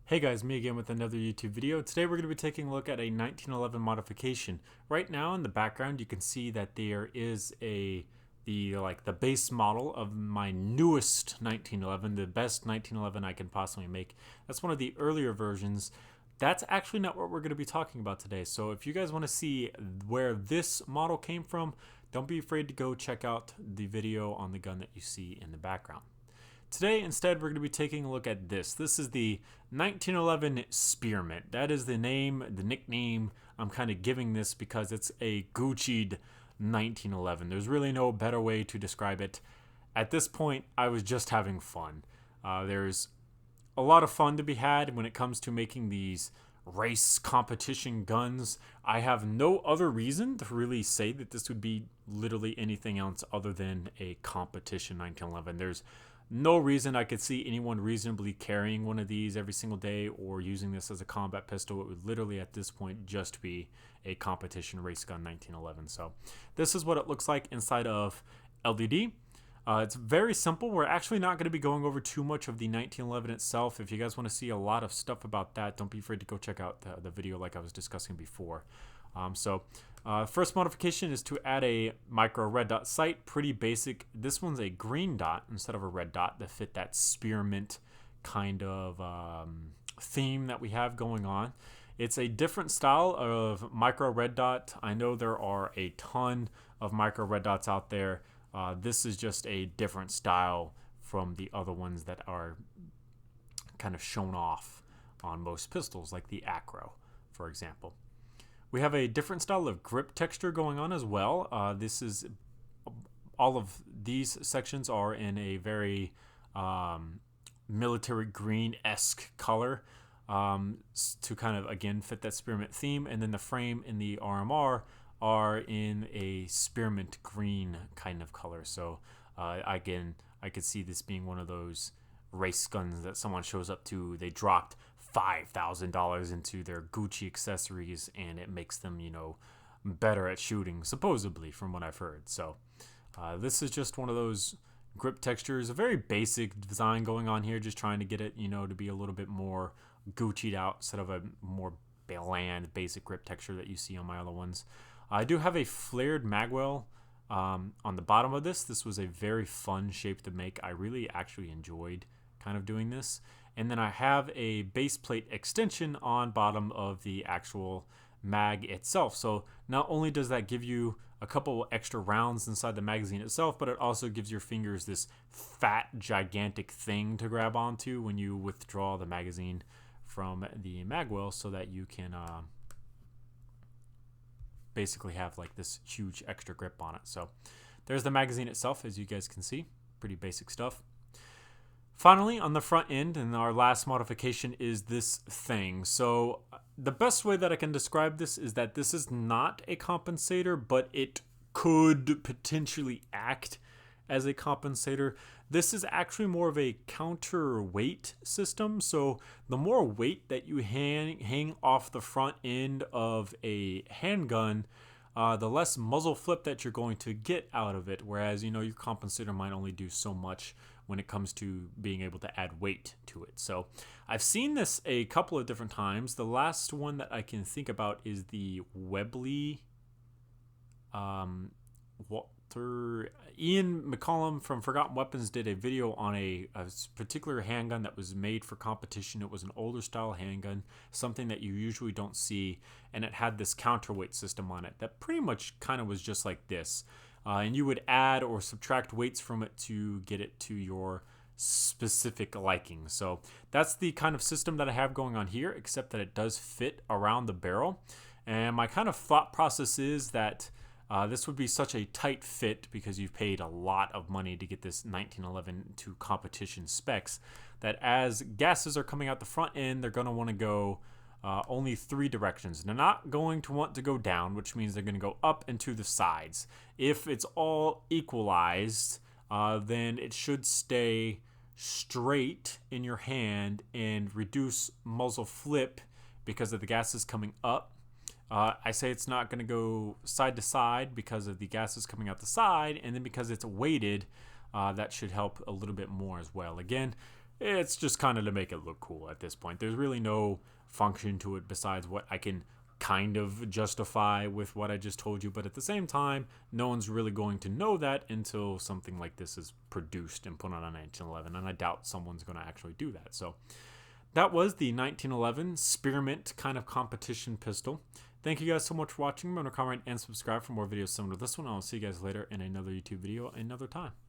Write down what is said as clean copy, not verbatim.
Hey guys, me again with another YouTube video. Today we're going to be taking a look at a 1911 modification. Right now in the background you can see that there is the base model of my newest 1911, the best 1911 I can possibly make. That's one of the earlier versions. That's actually not what we're going to be talking about today. So if you guys want to see where this model came from, don't be afraid to go check out the video on the gun that you see in the background. Today, instead, we're going to be taking a look at this. This is the 1911 Spearmint. That is the name, the nickname I'm kind of giving this because it's a Gucci'd 1911. There's really no better way to describe it. At this point, I was just having fun. There's a lot of fun to be had when it comes to making these race competition guns. I have no other reason to really say that this would be literally anything else other than a competition 1911. There's no reason I could see anyone reasonably carrying one of these every single day or using this as a combat pistol. It would literally at this point just be a competition race gun 1911. So this is what it looks like inside of LDD. It's very simple. We're actually not going to be going over too much of the 1911 itself. If you guys want to see a lot of stuff about that, don't be afraid to go check out the video like I was discussing before. First modification is to add a micro red dot sight. Pretty basic. This one's a green dot instead of a red dot to fit that spearmint kind of theme that we have going on. It's a different style of micro red dot. I know there are a ton of micro red dots out there. This is just a different style from the other ones that are kind of shown off on most pistols, like the Acro, for example. We have a different style of grip texture going on as well. All of these sections are in a very military green-esque color to kind of, again, fit that spearmint theme. And then the frame and the RMR are in a spearmint green kind of color. So again, I could see this being one of those race guns that someone shows up to. They dropped $5,000 into their Gucci accessories and it makes them, you know, better at shooting, supposedly, from what I've heard. So this is just one of those grip textures, a very basic design going on here, just trying to get it, you know, to be a little bit more Gucci'd out instead of a more bland basic grip texture that you see on my other ones. I do have a flared Magwell on the bottom of this. This was a very fun shape to make. I really actually enjoyed kind of doing this. And then I have a base plate extension on bottom of the actual mag itself. So not only does that give you a couple extra rounds inside the magazine itself, but it also gives your fingers this fat, gigantic thing to grab onto when you withdraw the magazine from the Magwell, so that you can basically have like this huge extra grip on it. So there's the magazine itself, as you guys can see. Pretty basic stuff. Finally, on the front end, and our last modification is this thing. So the best way that I can describe this is that this is not a compensator, but it could potentially act as a compensator. This is actually more of a counterweight system. So the more weight that you hang off the front end of a handgun, the less muzzle flip that you're going to get out of it. Whereas, you know, your compensator might only do so much when it comes to being able to add weight to it. So I've seen this a couple of different times. The last one that I can think about is the Webley Ian McCollum from Forgotten Weapons did a video on a particular handgun that was made for competition. It was an older style handgun, something that you usually don't see, and it had this counterweight system on it that pretty much kind of was just like this. And you would add or subtract weights from it to get it to your specific liking. So that's the kind of system that I have going on here, except that it does fit around the barrel. And my kind of thought process is that this would be such a tight fit because you've paid a lot of money to get this 1911 to competition specs, that as gases are coming out the front end, they're going to want to go only 3 directions. They're not going to want to go down, which means they're going to go up and to the sides. If it's all equalized, then it should stay straight in your hand and reduce muzzle flip because of the gases coming up. I say it's not going to go side to side because of the gases coming out the side, and then because it's weighted, that should help a little bit more as well. Again, it's just kind of to make it look cool at this point. There's really no function to it besides what I can kind of justify with what I just told you, but at the same time, no one's really going to know that until something like this is produced and put on a 1911, and I doubt someone's going to actually do that. So that was the 1911 Spearmint kind of competition pistol. Thank you guys so much for watching. Remember to comment and subscribe for more videos similar to this one. I'll see you guys later in another YouTube video another time.